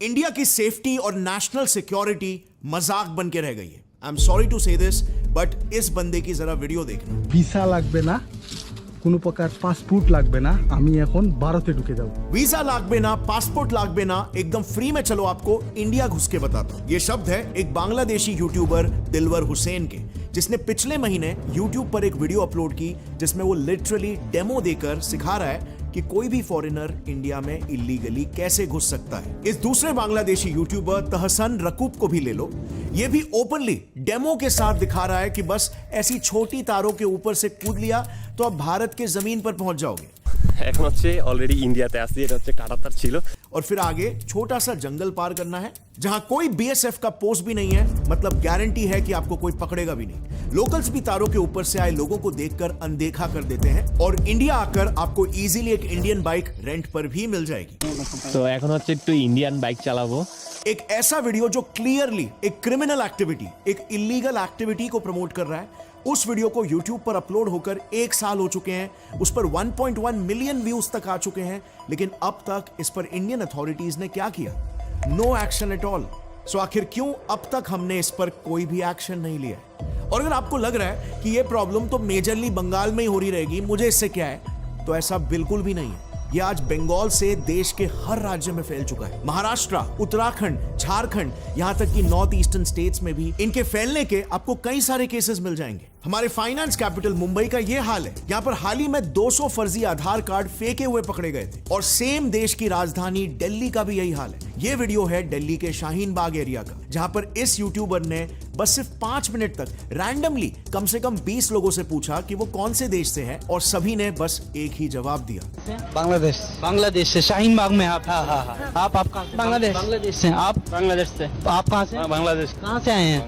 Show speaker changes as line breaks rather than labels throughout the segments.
India की safety और national security मजाक बन के रह गई है। आई एम सॉरी टू से दिस, बट इस बंदे की जरा वीडियो देखना।
ভিসা লাগবে না, কোনো প্রকার পাসপোর্ট লাগবে না, আমি এখন ভারতে ঢুকে যাব।
वीजा लागबे ना, पासपोर्ट लागबे ना, एकदम फ्री में चलो आपको इंडिया घुस के बताता हूं। ये शब्द है एक बांग्लादेशी यूट्यूबर दिलवर हुसैन के, जिसने पिछले महीने यूट्यूब पर एक वीडियो अपलोड की जिसमें वो लिटरली डेमो देकर सिखा रहा है कि कोई भी फॉरेनर इंडिया में इलीगली कैसे घुस सकता है। इस दूसरे बांग्लादेशी यूट्यूबर तहसन रकूब को भी ले लो, ये भी ओपनली डेमो के साथ दिखा रहा है कि बस ऐसी छोटी तारों के ऊपर से कूद लिया तो अब भारत के जमीन पर पहुंच जाओगे।
এখন হচ্ছে অলরেডি ইন্ডিয়াতে আসছি, এটা হচ্ছে কাটাতার ছিল।
और फिर आगे छोटा सा जंगल पार करना है जहां कोई बीएसएफ का पोस्ट भी नहीं है, मतलब गारंटी है कि आपको कोई पकड़ेगा भी नहीं। लोकल्स भी तारों के ऊपर से आए लोगों को देखकर अनदेखा कर देते हैं और इंडिया आकर आपको इजीली एक इंडियन बाइक रेंट पर भी मिल जाएगी।
তো এখন হচ্ছে একটু ইন্ডিয়ান বাইক চালাবো।
एक ऐसा वीडियो जो क्लियरली एक क्रिमिनल एक्टिविटी, एक इलीगल एक्टिविटी को प्रमोट कर रहा है, उस वीडियो को YouTube पर अपलोड होकर 1 साल हो चुके हैं, उस पर 1.1 मिलियन व्यूज तक आ चुके हैं, लेकिन अब तक इस पर इंडियन अथॉरिटीज ने क्या किया? No action at all. So आखिर क्यों अब तक हमने इस पर कोई भी एक्शन नहीं लिया? और अगर आपको लग रहा है कि ये प्रॉब्लम तो मेजरली बंगाल में ही हो रही रहेगी, मुझे इससे क्या है, तो ऐसा बिल्कुल भी नहीं है। ये आज बंगाल से देश के हर राज्य में फैल चुका है। महाराष्ट्र, उत्तराखंड, झारखंड, यहां तक कि नॉर्थ ईस्टर्न स्टेट्स में भी इनके फैलने के आपको कई सारे केसेस मिल जाएंगे। हमारे फाइनेंस कैपिटल मुंबई का ये हाल है। यहाँ पर हाल ही में 200 फर्जी आधार कार्ड फेंके हुए पकड़े गए थे। और सेम देश की राजधानी दिल्ली का भी यही हाल है। ये वीडियो है दिल्ली के शाहीन बाग एरिया का, जहां पर इस यूट्यूबर ने बस सिर्फ 5 मिनट तक रैंडमली कम से कम 20 लोगों से पूछा कि वो कौन से देश से हैं, और सभी ने बस एक ही जवाब दिया,
बांग्लादेश से। शाहीन बाग में आप? हाँ। आप कहाँ से? बांग्लादेश से। आप? बांग्लादेश से। आप कहाँ से? बांग्लादेश। कहाँ से आए हैं?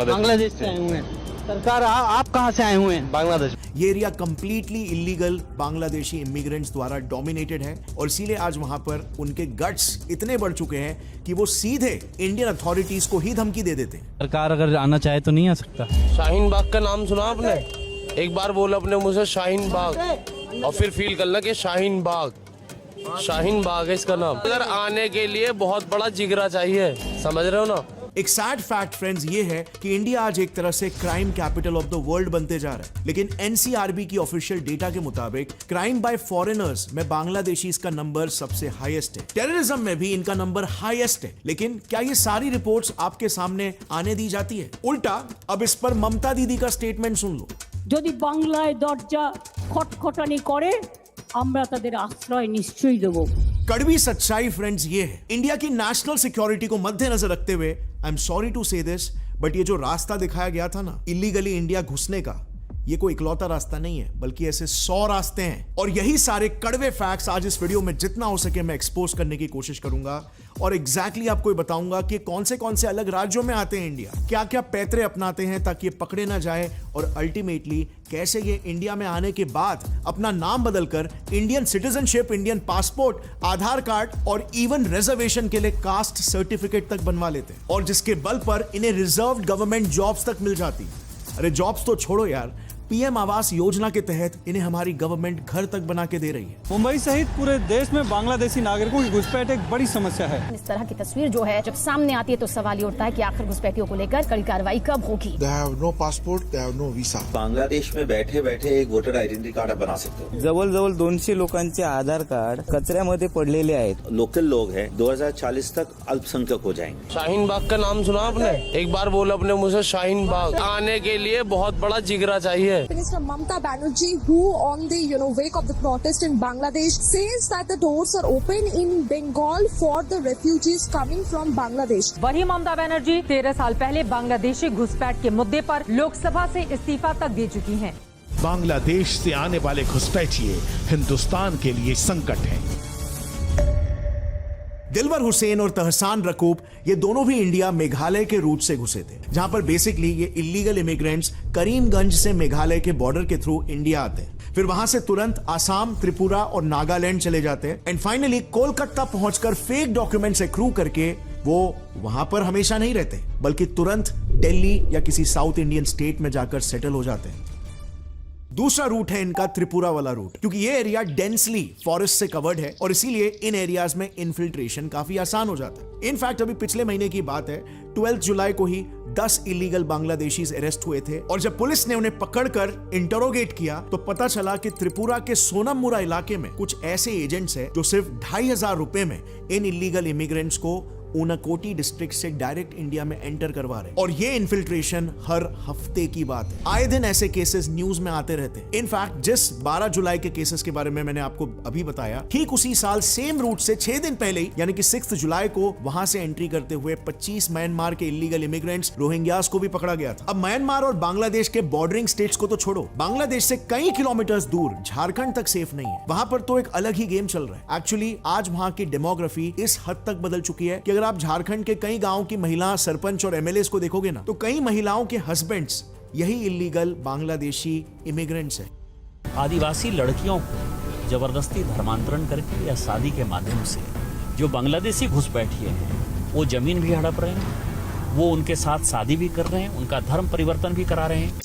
बांग्लादेश से आए हुए हैं। सरकार आप कहाँ से आए हुए हैं? बांग्लादेश।
ये area completely illegal Bangladeshi immigrants द्वारा डोमिनेटेड है, और इसीलिए आज वहां पर उनके गट्स इतने बढ़ चुके हैं कि वो सीधे इंडियन अथॉरिटीज को ही धमकी दे देते हैं।
सरकार अगर आना चाहे तो नहीं आ सकता।
शाहीन बाग का नाम सुना आपने? एक बार बोला अपने मुझे शाहीन बाग, और फिर फील कर ला कि शाहीन बाग है इसका नाम। अगर आने के लिए बहुत बड़ा जिगरा चाहिए, समझ रहे हो ना?
एक सैड फैक्ट फ्रेंड्स ये है कि इंडिया आज एक तरह से crime capital of the world बनते जा रहा है, लेकिन एनसीआरबी की ऑफिशियल डेटा के मुताबिक क्राइम बाय फॉरेनर्स में बांग्लादेशी का नंबर सबसे हाईएस्ट है। टेररिज्म में भी इनका नंबर हाईएस्ट है। लेकिन क्या ये सारी रिपोर्ट्स आपके सामने आने दी जाती है? उल्टा अब इस पर ममता दीदी का स्टेटमेंट सुन लो।
যদি বাংলায় দরজা খটখটানি করে আমরা তাদের আশ্রয় নিশ্চয়ই দেব।
कड़वी सच्चाई फ्रेंड्स ये है, इंडिया की नेशनल सिक्योरिटी को मद्देनजर रखते हुए आई एम सॉरी टू से दिस, बट ये जो रास्ता दिखाया गया था ना इलीगली इंडिया घुसने का, ये कोई इकलौता रास्ता नहीं है, बल्कि ऐसे 100 रास्ते हैं। और यही सारे कड़वे फैक्ट्स आज इस वीडियो में जितना हो सके मैं एक्सपोज करने की कोशिश करूंगा, और एग्जैक्टली आपको बताऊंगा कि कौन से अलग राज्यों में आते हैं इंडिया, क्या क्या पैतरे अपनाते हैं ताकि ये पकड़े ना जाए, और अल्टीमेटली कैसे ये इंडिया में आने के बाद अपना नाम बदलकर इंडियन सिटीजनशिप, इंडियन पासपोर्ट, आधार कार्ड और इवन रिजर्वेशन के लिए कास्ट सर्टिफिकेट तक बनवा लेते हैं, और जिसके बल पर इन्हें रिजर्व्ड गवर्नमेंट जॉब्स तक मिल जाती है। अरे जॉब्स तो छोड़ो यार, पीएम आवास योजना के तहत इन्हें हमारी गवर्नमेंट घर तक बना के दे रही है।
मुंबई सहित पूरे देश में बांग्लादेशी नागरिकों की घुसपैठ एक बड़ी समस्या है।
इस तरह की तस्वीर जो है जब सामने आती है तो सवाल ये उठता है कि आखिर घुसपैठियों को लेकर कड़ी कार्रवाई कब होगी?
They have no passport, they have no visa.
Bangladesh में बैठे बैठे एक वोटर आयडेंटिटी कार्ड बना सकते हो।
जवळ 200 लोकांचे आधार कार्ड कचऱ्यामध्ये पडलेले आहेत।
लोकल लोग हैं, 2040 तक अल्पसंख्यक हो जाएंगे।
शाहीन बाग का नाम सुना आपने? एक बार बोला अपने मुझे शाहीन बाग। आने के लिए बहुत बड़ा जिगरा चाहिए।
Mamata Banerjee, who on the wake of the protest in Bangladesh says that the doors are open in Bengal for the refugees coming from Bangladesh.
वही ममता बनर्जी 13 साल पहले बांग्लादेशी घुसपैठ के मुद्दे पर लोकसभा से इस्तीफा तक दे चुकी हैं।
बांग्लादेश से आने वाले घुसपैठिए हिंदुस्तान के लिए संकट हैं।
दिलवर हुसैन और तहसान रकूब ये दोनों भी इंडिया मेघालय के रूट से घुसे थे, जहां पर बेसिकली ये इलीगल इमिग्रेंट्स करीमगंज से मेघालय के बॉर्डर के थ्रू इंडिया आते हैं, फिर वहां से तुरंत आसाम, त्रिपुरा और नागालैंड चले जाते हैं, एंड फाइनली कोलकाता पहुंचकर फेक डॉक्यूमेंट्स एक्रू करके वो वहां पर हमेशा नहीं रहते, बल्कि तुरंत दिल्ली या किसी साउथ इंडियन स्टेट में जाकर सेटल हो जाते हैं। दूसरा रूट है इनका त्रिपुरा वाला रूट, क्योंकि ये एरिया डेंसली फॉरेस्ट से कवर्ड है और इसीलिए इन एरियाज में इन्फिल्ट्रेशन काफी आसान हो जाता है। इनफैक्ट अभी पिछले महीने की बात है, 12 जुलाई को ही 10 इलीगल बांग्लादेशीज अरेस्ट हुए थे और जब पुलिस ने उन्हें पकड़कर इंटरोगेट किया तो पता चला कि त्रिपुरा के सोनममुरा इलाके में कुछ ऐसे एजेंट्स हैं जो सिर्फ 2,500 रुपए में इन इलीगल इमिग्रेंट्स को ऊनाकोटी डिस्ट्रिक्ट से डायरेक्ट इंडिया में एंटर करवा रहे। और ये इन्फिल्ट्रेशन हर हफ्ते की बात है, आए दिन ऐसे केसेस न्यूज में आते रहते हैं। इनफैक्ट जिस 12 जुलाई के केसेस के बारे में मैंने आपको अभी बताया, ठीक उसी साल सेम रूट से 6 दिन पहले ही यानी कि 6 जुलाई को वहां से एंट्री करते हुए 25 म्यांमार के इलीगल इमिग्रेंट्स रोहिंग्यास को भी पकड़ा गया था। अब म्यांमार और बांग्लादेश के बॉर्डरिंग स्टेट्स को तो छोड़ो, बांग्लादेश से कई किलोमीटर्स दूर झारखंड तक सेफ नहीं है। वहां पर तो एक अलग ही गेम चल रहा है। एक्चुअली आज वहां की डेमोग्राफी इस हद तक बदल चुकी है कि अगर आप झारखंड के कई गांवों की महिला सरपंच और एमएलए को देखोगे ना, तो कई महिलाओं के हस्बैंड्स यही इलीगल बांग्लादेशी इमिग्रेंट्स हैं।
आदिवासी लड़कियों को जबरदस्ती धर्मांतरण करके या शादी के माध्यम से जो बांग्लादेशी घुसपैठिए हैं वो जमीन भी हड़प रहे हैं, वो उनके साथ शादी भी कर रहे हैं, उनका धर्म परिवर्तन भी करा रहे हैं।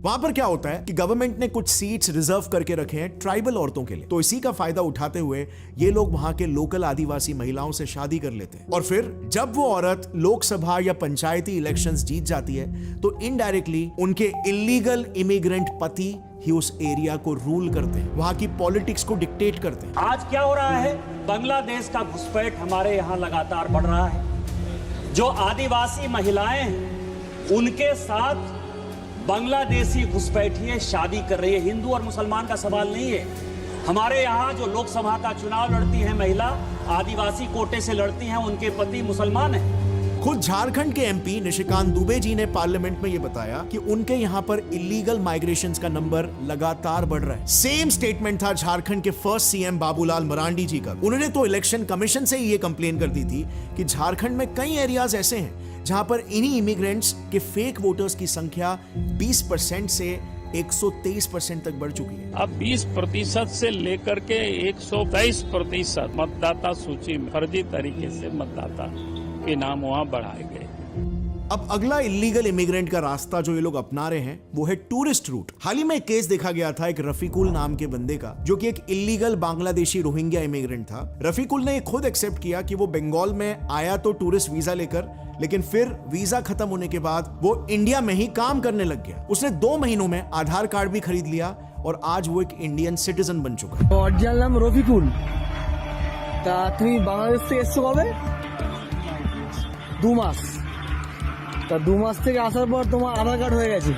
वहां पर क्या होता है कि गवर्नमेंट ने कुछ सीट्स रिजर्व करके रखे हैं ट्राइबल औरतों के लिए, तो इसी का फायदा उठाते हुए ये लोग वहां के लोकल आदिवासी महिलाओं से शादी कर लेते हैं और फिर जब वो औरत लोकसभा या पंचायती इलेक्शंस जीत जाती है तो इनडायरेक्टली उनके इलीगल इमिग्रेंट पति ही उस एरिया को रूल करते हैं, वहां की पॉलिटिक्स को डिक्टेट करते हैं।
आज क्या हो रहा है, बांग्लादेश का घुसपैठ हमारे यहाँ लगातार बढ़ रहा है। जो आदिवासी महिलाएं हैं उनके साथ बांग्लादेशी घुसपैठिए शादी कर रही है। हिंदू और मुसलमान का सवाल नहीं है। हमारे यहाँ जो लोकसभा का चुनाव लड़ती है महिला, आदिवासी कोटे से लड़ती हैं, उनके पति मुसलमान हैं।
खुद झारखंड के एमपी निशिकांत दुबे जी ने पार्लियामेंट में ये बताया कि उनके यहाँ पर इलीगल माइग्रेशंस का नंबर लगातार बढ़ रहा है। सेम स्टेटमेंट था झारखंड के फर्स्ट सीएम बाबूलाल मरांडी जी का। उन्होंने तो इलेक्शन कमीशन से ही ये कंप्लेन कर दी थी कि झारखंड में कई एरियाज ऐसे हैं जहां पर इन्हीं इमिग्रेंट्स के फेक वोटर्स की संख्या 20% से 123% तक बढ़ चुकी है।
अब 20% से लेकर के 123% मतदाता सूची में फर्जी तरीके से मतदाता के नाम वहाँ बढ़ाए गए।
अब अगला इलीगल इमिग्रेंट का रास्ता जो ये लोग अपना रहे हैं वो है टूरिस्ट रूट। हाल ही में एक केस देखा गया था एक रफीकुल नाम के बंदे का, जो कि एक इलीगल बांग्लादेशी रोहिंग्या इमिग्रेंट था। रफीकुल ने खुद एक्सेप्ट किया कि वो बंगाल में आया तो टूरिस्ट वीजा लेकर, लेकिन फिर वीजा खत्म होने के बाद वो इंडिया में ही काम करने लग गया। उसने 2 महीनों में आधार कार्ड भी खरीद लिया और आज वो एक इंडियन सिटीजन बन चुका है।
অরিজিনাল নাম রফিকুল। তা তুমি বাংলাদেশ থেকে এসছো কবে? 2 মাস। তা 2 মাস থেকে আসার পর তোমার আধার কার্ড হয়ে গেছে।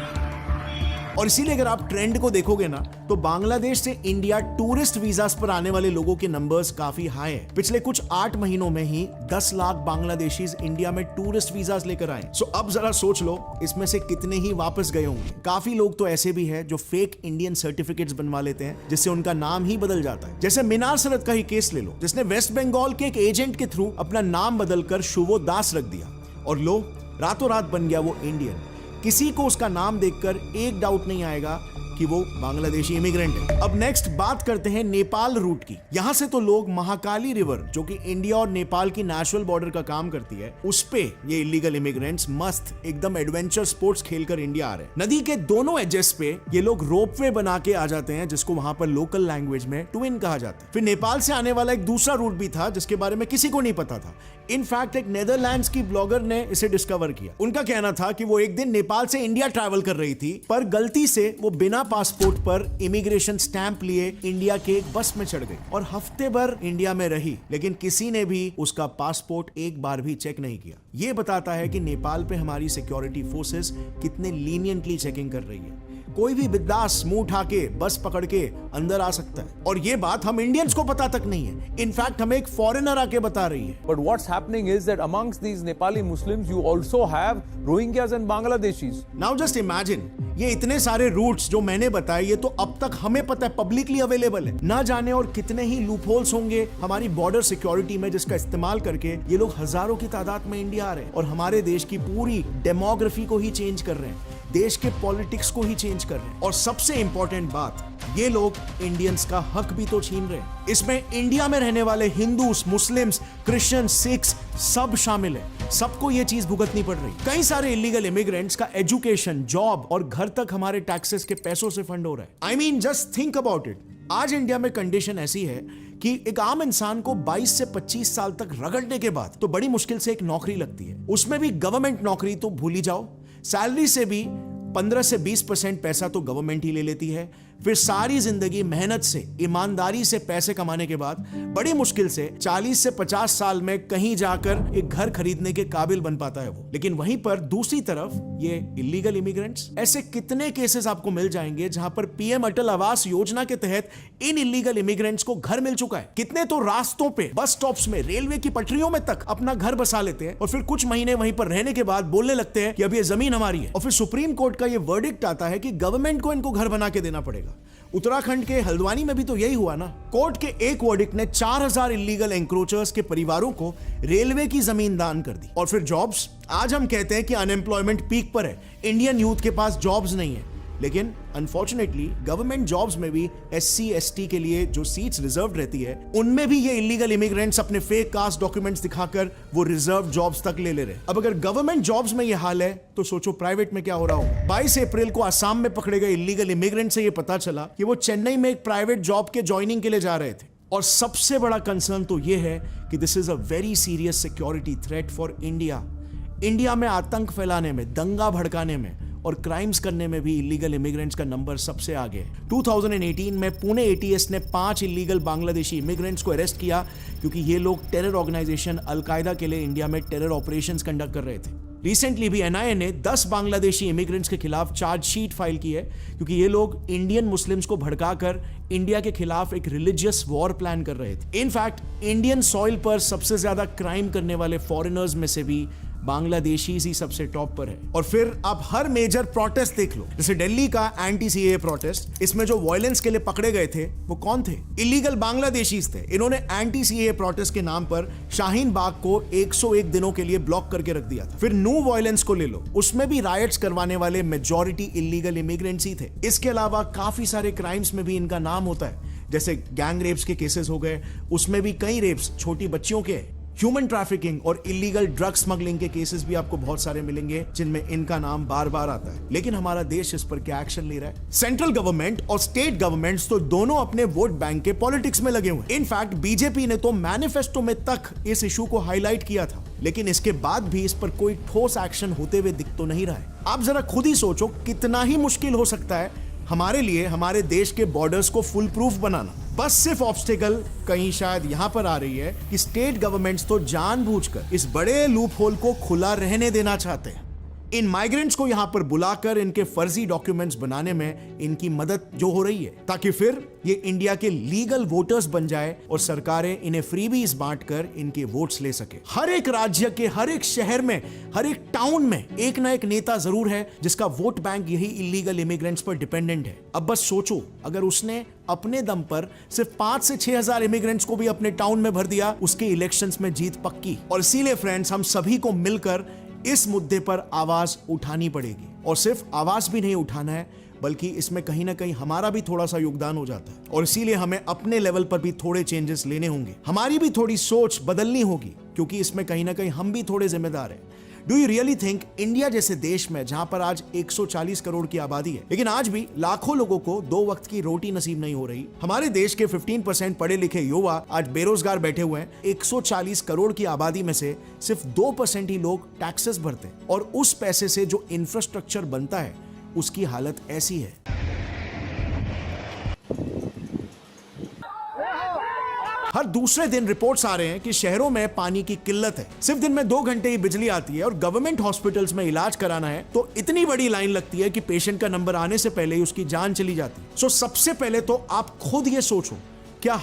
और इसीलिए अगर आप ट्रेंड को देखोगे ना तो बांग्लादेश से इंडिया टूरिस्ट वीजास पर आने वाले लोगों के नंबर्स काफी हाई है। पिछले कुछ 8 महीनों में ही 10 लाख बांग्लादेशीज इंडिया में टूरिस्ट वीजास लेकर आए। सो अब जरा सोच लो इसमें से कितने ही वापस गए होंगे। काफी लोग तो ऐसे भी हैं जो फेक इंडियन सर्टिफिकेट्स बनवा लेते हैं जिससे उनका नाम ही बदल जाता है। जैसे मीनार सरद का ही केस ले लो, जिसने वेस्ट बंगाल के एक एजेंट के थ्रू अपना नाम बदलकर शुभो दास रख दिया और लो रातों रात बन गया वो इंडियन। किसी को उसका नाम देखकर एक डाउट नहीं आएगा कि वो बांग्लादेशी इमिग्रेंट है। अब नेक्स्ट बात करते हैं नेपाल रूट की। यहां से तो लोग महाकाली रिवर, जो कि इंडिया और नेपाल की नेशनल बॉर्डर का काम करती है, उस पे ये इलीगल इमिग्रेंट्स मस्त एकदम एडवेंचर स्पोर्ट्स खेलकर इंडिया आ रहे हैं। नदी के दोनों एजेस पे ये लोग रोपवे बना के आ जाते हैं, जिसको वहां पर लोकल लैंग्वेज में ट्विन कहा जाता है। फिर नेपाल से आने वाला एक दूसरा रूट भी था जिसके बारे में किसी को नहीं पता था। इनफैक्ट एक नेदरलैंड्स की ब्लॉगर ने इसे डिस्कवर किया। उनका कहना था कि वो एक दिन नेपाल से इंडिया ट्रैवल कर रही थी, पर गलती से वो बिना पासपोर्ट पर इमिग्रेशन स्टैंप लिए इंडिया के एक बस में चढ़ गई और हफ्ते भर इंडिया में रही, लेकिन किसी ने भी उसका पासपोर्ट एक बार भी चेक नहीं किया। ये बताता है कि नेपाल पे हमारी सिक्योरिटी फोर्सेस कितने लीनियंटली चेकिंग कर रही है। कोई भी बिंदास मुंह उठा के बस पकड़ के अंदर आ सकता है, और ये बात हम इंडियंस को पता तक नहीं है। इनफैक्ट हमें एक फॉरेनर आके बता रही है।
But what's happening is that amongst these Nepali Muslims you also have Rohingyas and Bangladeshis.
Now just imagine, ये इतने सारे रूट्स जो मैंने बताए ये तो अब तक हमें पता है, पब्लिकली अवेलेबल है। ना जाने और कितने ही लूपहोल्स होंगे हमारी बॉर्डर सिक्योरिटी में, जिसका इस्तेमाल करके ये लोग हजारों की तादाद में इंडिया आ रहे हैं और हमारे देश की पूरी डेमोग्राफी को ही चेंज कर रहे हैं। देश के पॉलिटिक्स को ही चेंज कर रहे हैं। और सबसे इंपॉर्टेंट बात, ये लोग इंडियंस का हक भी तो छीन रहे हैं। इसमें इंडिया में रहने वाले हिंदूस, मुस्लिम्स, क्रिश्चियन, सिख्स सब शामिल है। सबको ये चीज भुगतनी पड़ रही। कई सारे इलीगल इमिग्रेंट्स का एजुकेशन, जॉब और घर तक हमारे टैक्सेस के पैसों से फंड हो रहा है। I mean just think about it. आज इंडिया में कंडीशन ऐसी है कि एक आम इंसान को 22 से 25 साल तक रगड़ने के बाद तो बड़ी मुश्किल से एक नौकरी लगती है। उसमें भी गवर्नमेंट नौकरी तो भूल ही जाओ। सैलरी से भी 15 से 20% पैसा तो गवर्नमेंट ही ले लेती है। फिर सारी जिंदगी मेहनत से, ईमानदारी से पैसे कमाने के बाद बड़ी मुश्किल से 40 से 50 साल में कहीं जाकर एक घर खरीदने के काबिल बन पाता है वो। लेकिन वहीं पर दूसरी तरफ ये इलीगल इमिग्रेंट्स, ऐसे कितने केसेस आपको मिल जाएंगे जहां पर पीएम अटल आवास योजना के तहत इन इलीगल इमिग्रेंट्स को घर मिल चुका है। कितने तो रास्तों पे, बस स्टॉप्स में, रेलवे की पटरियों में तक अपना घर बसा लेते हैं और फिर कुछ महीने वहीं पर रहने के बाद बोलने लगते हैं कि अब ये जमीन हमारी है। और फिर सुप्रीम कोर्ट का ये वर्डिक्ट आता है कि गवर्नमेंट को इनको घर बना के देना पड़ेगा। उत्तराखंड के हल्द्वानी में भी तो यही हुआ ना। कोर्ट के एक वर्डिक्ट ने 4000 इलीगल एंक्रोचर्स के परिवारों को रेलवे की जमीन दान कर दी। और फिर जॉब्स, आज हम कहते हैं कि अनएम्प्लॉयमेंट पीक पर है, इंडियन यूथ के पास जॉब्स नहीं है। लेकिन अनफॉर्चुनेटली गवर्नमेंट जॉब्स में भी SC ST के लिए जो सीट्स रिजर्व रहती है, उनमें भी ये इलीगल इमिग्रेंट्स अपने फेक कास्ट डॉक्यूमेंट्स दिखाकर वो रिजर्व जॉब्स तक ले रहे। अब अगर गवर्नमेंट जॉब्स में ये हाल है तो सोचो प्राइवेट में क्या हो रहा हो। 22 अप्रैल को असम में पकड़े गए इलीगल इमिग्रेंट से ये पता चला कि वो चेन्नई में एक प्राइवेट जॉब के ज्वाइनिंग के लिए जा रहे थे। और सबसे बड़ा कंसर्न तो ये है कि this is a very serious security threat for India. India में आतंक फैलाने में, दंगा भड़काने में और क्राइम्स करने में भी इलीगल इमिग्रेंट्स का नंबर सबसे आगे है। 2018 में पुणे ATS ने 5 इलीगल बांग्लादेशी इमिग्रेंट्स को अरेस्ट किया क्योंकि ये लोग टेरर ऑर्गेनाइजेशन अल-कायदा के लिए इंडिया में टेरर ऑपरेशंस कंडक्ट कर रहे थे। रिसेंटली भी NIA ने 10 बांग्लादेशी इमिग्रेंट्स के खिलाफ चार्जशीट फाइल की है क्योंकि ये लोग इंडियन मुस्लिम्स को भड़काकर इंडिया के खिलाफ एक रिलीजियस वॉर प्लान कर रहे थे। इनफैक्ट इंडियन सॉइल पर सबसे ज्यादा क्राइम करने वाले फॉरेनर्स में से भी बांग्लादेशी ही सबसे टॉप पर है। और फिर आप हर मेजर प्रोटेस्ट देख लो, जैसे दिल्ली का एंटी CAA प्रोटेस्ट, इसमें जो वायलेंस के लिए पकड़े गए थे वो कौन थे? इलीगल बांग्लादेशीज थे। इन्होंने एंटी CAA प्रोटेस्ट के नाम पर शाहीन बाग को 101 दिनों के लिए ब्लॉक करके रख दिया था। फिर नो वायलेंस को ले लो, उसमें भी राइट्स करवाने वाले मेजॉरिटी इलीगल इमिग्रेंट्स ही थे। इसके अलावा काफी सारे क्राइम्स में भी इनका नाम होता है, जैसे गैंग रेप्स के केसेस हो गए, उसमें भी कई रेप्स छोटी बच्चियों के। ह्यूमन ट्रैफिकिंग और इलीगल ड्रग स्मगलिंग के केसेस भी आपको बहुत सारे मिलेंगे जिनमें इनका नाम बार बार आता है। लेकिन हमारा देश इस पर क्या एक्शन ले रहा है? सेंट्रल गवर्नमेंट और स्टेट गवर्नमेंट्स तो दोनों अपने वोट बैंक के पॉलिटिक्स में लगे हुए। इनफैक्ट बीजेपी ने तो मैनिफेस्टो में तक इस इशू को हाईलाइट किया था, लेकिन इसके बाद भी इस पर कोई ठोस एक्शन होते हुए दिख तो नहीं रहा है। आप जरा खुद ही सोचो कितना ही मुश्किल हो सकता है हमारे लिए हमारे देश के बॉर्डर्स को फुल प्रूफ बनाना। बस सिर्फ ऑब्स्टिकल कहीं शायद यहां पर आ रही है कि स्टेट गवर्नमेंट्स तो जानबूझकर इस बड़े लूप होल को खुला रहने देना चाहते हैं। इन माइग्रेंट्स को यहां पर बुलाकर इनके फर्जी डॉक्यूमेंट्स बनाने में इनकी मदद जो हो रही है, ताकि फिर ये इंडिया के लीगल वोटर्स बन जाए और सरकारें इन्हें फ्रीबीज बांटकर इनके वोट्स ले सके। हर एक राज्य के हर एक शहर में, हर एक टाउन में एक ना एक नेता जरूर है जिसका वोट बैंक यही इलीगल इमिग्रेंट्स पर डिपेंडेंट है। अब बस सोचो, अगर उसने अपने दम पर सिर्फ 5 से 6,000 इमिग्रेंट्स को भी अपने टाउन में भर दिया, उसके इलेक्शंस में जीत पक्की। और इसीलिए फ्रेंड्स, हम सभी को मिलकर इस मुद्दे पर आवाज उठानी पड़ेगी। और सिर्फ आवाज भी नहीं उठाना है, बल्कि इसमें कहीं ना कहीं हमारा भी थोड़ा सा योगदान हो जाता है। और इसीलिए हमें अपने लेवल पर भी थोड़े चेंजेस लेने होंगे, हमारी भी थोड़ी सोच बदलनी होगी, क्योंकि इसमें कहीं ना कहीं हम भी थोड़े जिम्मेदार हैं। Do you really think India जैसे देश में, जहां पर आज 140 करोड़ की आबादी है, लेकिन आज भी लाखों लोगों को 2 वक्त की रोटी नसीब नहीं हो रही, हमारे देश के 15% पढ़े लिखे युवा आज बेरोजगार बैठे हुए हैं। 140 करोड़ की आबादी में से सिर्फ 2% ही लोग टैक्सेस भरते हैं, और उस पैसे से जो इंफ्रास्ट्रक्चर बनता है उसकी हालत ऐसी है। हर दूसरे दिन रिपोर्ट्स आ रहे हैं कि शहरों में पानी की किल्लत है। सिर्फ दिन में 2 घंटे ही बिजली आती है, और गवर्नमेंट हॉस्पिटल्स में इलाज कराना है तो इतनी बड़ी लाइन लगती है कि पेशेंट का नंबर आने से पहले ही उसकी जान चली जाती है। सो सबसे पहले तो आप खुद ये सोचो, क्या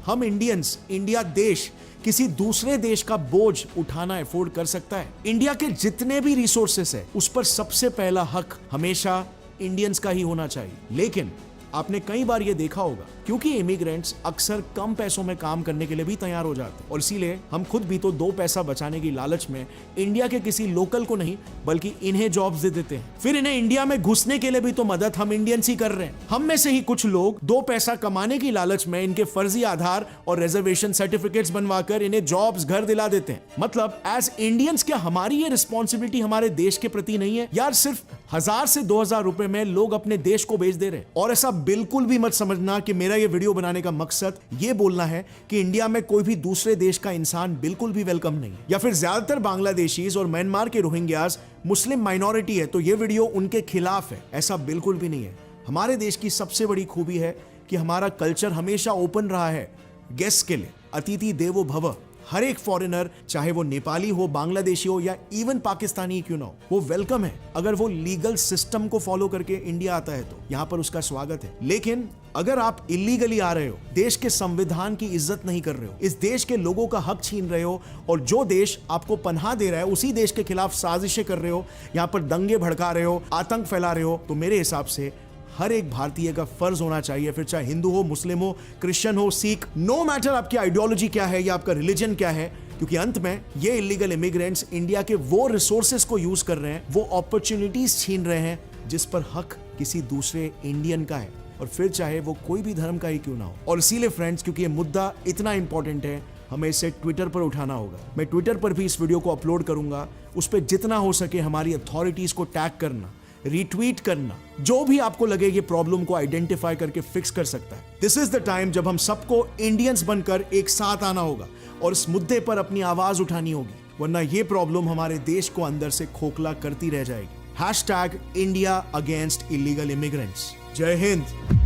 हम इंडियंस, इंडिया देश किसी दूसरे देश का बोझ उठाना अफोर्ड कर सकता है? इंडिया के जितने भी रिसोर्सेस है उस पर सबसे पहला हक हमेशा इंडियंस का ही होना चाहिए। लेकिन आपने कई बार ये देखा होगा, क्योंकि इमिग्रेंट्स अक्सर कम पैसों में काम करने के लिए भी तैयार हो जाते हैं और इसीलिए हम खुद भी तो 2 पैसा बचाने की लालच में इंडिया के किसी लोकल को नहीं बल्कि इन्हें जॉब्स दे देते हैं। फिर इन्हें इंडिया में घुसने के लिए भी तो मदद हम इंडियंस ही कर रहे हैं। हम में से ही कुछ लोग 2 पैसा कमाने की लालच में इनके फर्जी आधार और रिजर्वेशन सर्टिफिकेट्स बनवाकर इन्हें जॉब्स घर दिला देते हैं। मतलब एज इंडियंस क्या हमारी ये रिस्पॉन्सिबिलिटी हमारे देश के प्रति नहीं है? यार सिर्फ 1000 से 2000 रुपए में लोग अपने देश को बेच दे रहे हैं। और ऐसा बिल्कुल भी मत समझना कि मेरा ये वीडियो बनाने का मकसद ये बोलना है कि इंडिया में कोई भी दूसरे देश का इंसान बिल्कुल भी वेलकम नहीं है, या फिर ज्यादातर बांग्लादेशीज और म्यांमार के रोहिंग्यास मुस्लिम माइनॉरिटी है तो ये वीडियो उनके खिलाफ है। ऐसा बिल्कुल भी नहीं है। हमारे देश की सबसे बड़ी खूबी है कि हमारा कल्चर हमेशा ओपन रहा है गेस्ट के लिए। अतिथि देवो भव। हर एक फॉरेनर, चाहे वो नेपाली हो, बांग्लादेशी हो या इवन पाकिस्तानी क्यों ना हो, वो वेलकम है अगर वो लीगल सिस्टम को फॉलो करके इंडिया आता है तो यहाँ पर उसका स्वागत है। लेकिन अगर आप इलीगली आ रहे हो, देश के संविधान की इज्जत नहीं कर रहे हो, इस देश के लोगों का हक छीन रहे हो और जो देश आपको पनाह दे रहा है उसी देश के खिलाफ साजिशें कर रहे हो, यहाँ पर दंगे भड़का रहे हो, आतंक फैला रहे हो, तो मेरे हिसाब से हर एक भारतीय का फर्ज होना चाहिए, फिर चाहे हिंदू हो, मुस्लिम हो, क्रिश्चियन हो, सिख, नो मैटर आपकी आइडियोलॉजी क्या है या आपका रिलीजन क्या है, क्योंकि अंत में ये इलीगल इमिग्रेंट्स इंडिया के वो रिसोर्सेज को यूज कर रहे हैं, वो अपॉर्चुनिटीज छीन रहे हैं जिस पर हक किसी दूसरे इंडियन का है, और फिर चाहे वो कोई भी धर्म का ही क्यों ना हो। और इसीलिए फ्रेंड्स, क्योंकि ये मुद्दा इतना इंपॉर्टेंट है, हमें इसे ट्विटर पर उठाना होगा। मैं ट्विटर पर भी इस वीडियो को अपलोड करूंगा। उस पर जितना हो सके हमारी अथॉरिटीज को टैग करना, रीट्वीट करना, जो भी आपको लगे ये प्रॉब्लम को आइडेंटिफाई करके फिक्स कर सकता है। दिस इज द टाइम जब हम सबको इंडियंस बनकर एक साथ आना होगा और इस मुद्दे पर अपनी आवाज उठानी होगी, वरना ये प्रॉब्लम हमारे देश को अंदर से खोखला करती रह जाएगी। #India Against Illegal Immigrants। जय हिंद।